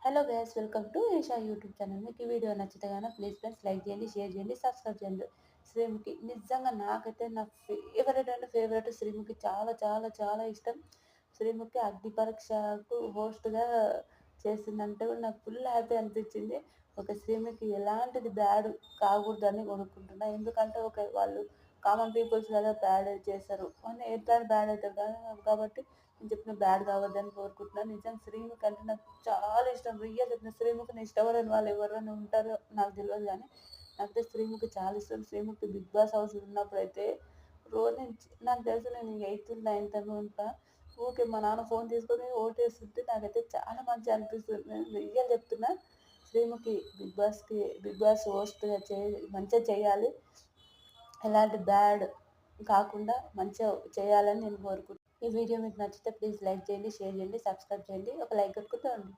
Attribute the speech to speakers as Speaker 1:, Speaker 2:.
Speaker 1: Hello guys, welcome to Eesha YouTube channel. మీకు ఈ video నచ్చితే కనుక ప్లీజ్ ఫ్రెండ్స్ లైక్ చేయండి, షేర్ చేయండి, సబ్స్క్రైబ్ చేయండి. శ్రీముఖి నిజంగా నాకైతే నా ఫేవరెట్ అంటే ఫేవరెట్. శ్రీముఖి చాలా చాలా చాలా ఇష్టం. శ్రీముఖి అగ్ని పరీక్షకు హోస్ట్గా చేసిందంటే కూడా నాకు ఫుల్ హ్యాపీ అనిపించింది. ఒక శ్రీముఖి ఎలాంటిది బ్యాడ్ కాకూడదని కొనుక్కుంటున్నా. ఎందుకంటే వాళ్ళు కామన్ పీపుల్స్ కదా బ్యాడ్ చేస్తారు అని ఎట్లా బ్యాడ్ అవుతారు కదా, కాబట్టి నేను చెప్పిన బ్యాడ్ కావద్దని కోరుకుంటున్నాను. నిజంగా శ్రీముఖి అంటే నాకు చాలా ఇష్టం. రియల్ చెప్పిన శ్రీముఖిని ఇష్టపడని వాళ్ళు ఎవరైనా ఉంటారో నాకు తెలియదు, కానీ నాకైతే శ్రీముఖి చాలా ఇష్టం. శ్రీముఖి బిగ్ బాస్ హౌస్ ఉన్నప్పుడు అయితే రోజు నాకు తెలుసు నేను 8th 9th ఉంటా. ఊకే మా నాన్న ఫోన్ తీసుకొని ఓటేస్తుంటే నాకైతే చాలా మంచిగా అనిపిస్తుంది. నేను రియల్ చెప్తున్నా. శ్రీముఖి బిగ్ బాస్ హోస్ట్గా మంచిగా చేయాలి. ఎలాంటి బ్యాడ్ కాకుండా మంచిగా చేయాలని నేను కోరుకుంటున్నాను. ఈ వీడియో మీకు నచ్చితే ప్లీజ్ లైక్ చేయండి, షేర్ చేయండి, సబ్స్క్రైబ్ చేయండి. ఒక లైక్ కొట్టుకుంటూ ఉండండి.